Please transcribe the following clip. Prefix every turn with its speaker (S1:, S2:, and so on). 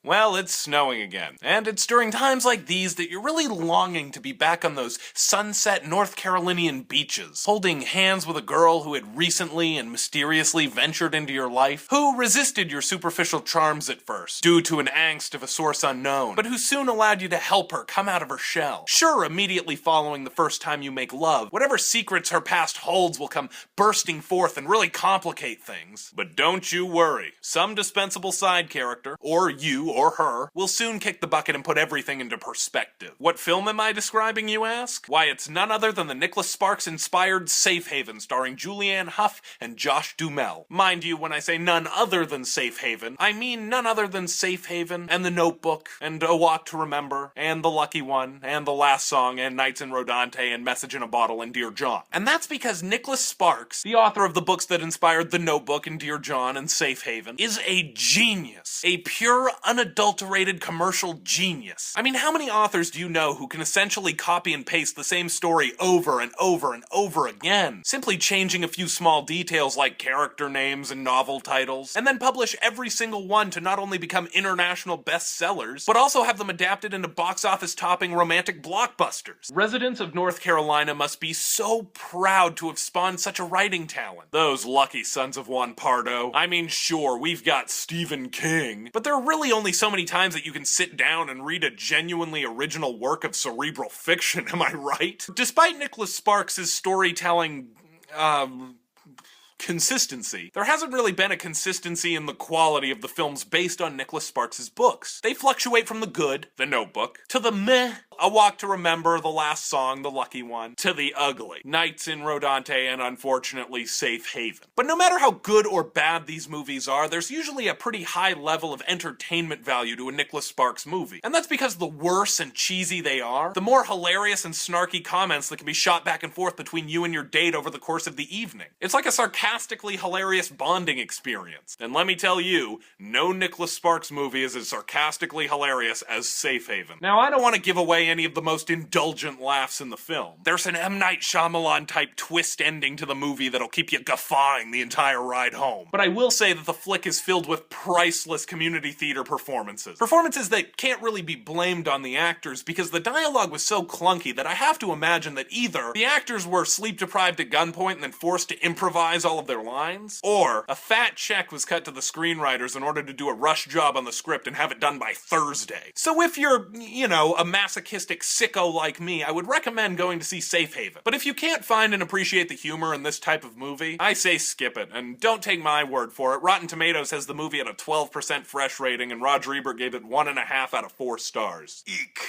S1: Well, it's snowing again. And it's during times like these that you're really longing to be back on those sunset North Carolinian beaches, holding hands with a girl who had recently and mysteriously ventured into your life, who resisted your superficial charms at first, due to an angst of a source unknown, but who soon allowed you to help her come out of her shell. Sure, immediately following the first time you make love, whatever secrets her past holds will come bursting forth and really complicate things. But don't you worry. Some dispensable side character, or you or her, will soon kick the bucket and put everything into perspective. What film am I describing, you ask? Why, it's none other than the Nicholas Sparks-inspired Safe Haven, starring Julianne Hough and Josh Duhamel. Mind you, when I say none other than Safe Haven, I mean none other than Safe Haven, and The Notebook, and A Walk to Remember, and The Lucky One, and The Last Song, and Nights in Rodante, and Message in a Bottle, and Dear John. And that's because Nicholas Sparks, the author of the books that inspired The Notebook and Dear John and Safe Haven, is a genius. A pure, unadulterated commercial genius. I mean, how many authors do you know who can essentially copy and paste the same story over and over and over again, simply changing a few small details like character names and novel titles, and then publish every single one to not only become international bestsellers, but also have them adapted into box office topping romantic blockbusters? Residents of North Carolina must be so proud to have spawned such a writing talent. Those lucky sons of Juan Pardo. I mean, sure, we've got Stephen King, but there are really only so many times that you can sit down and read a genuinely original work of cerebral fiction, am I right? Despite Nicholas Sparks' storytelling, consistency, there hasn't really been a consistency in the quality of the films based on Nicholas Sparks' books. They fluctuate from the good, The Notebook, to the meh, A Walk to Remember, The Last Song, The Lucky One, to the ugly, Nights in Rodante, and unfortunately Safe Haven. But no matter how good or bad these movies are, there's usually a pretty high level of entertainment value to a Nicholas Sparks movie. And that's because the worse and cheesy they are, the more hilarious and snarky comments that can be shot back and forth between you and your date over the course of the evening. It's like a sarcastically hilarious bonding experience. And let me tell you, no Nicholas Sparks movie is as sarcastically hilarious as Safe Haven. Now, I don't want to give away any of the most indulgent laughs in the film. There's an M. Night Shyamalan type twist ending to the movie that'll keep you guffawing the entire ride home. But I will say that the flick is filled with priceless community theater performances. Performances that can't really be blamed on the actors because the dialogue was so clunky that I have to imagine that either the actors were sleep deprived at gunpoint and then forced to improvise all of their lines, or a fat check was cut to the screenwriters in order to do a rush job on the script and have it done by Thursday. So if you're, you know, a masochistic sicko like me, I would recommend going to see Safe Haven. But if you can't find and appreciate the humor in this type of movie, I say skip it, and don't take my word for it. Rotten Tomatoes has the movie at a 12% fresh rating, and Roger Ebert gave it 1.5 out of 4 stars. Eek.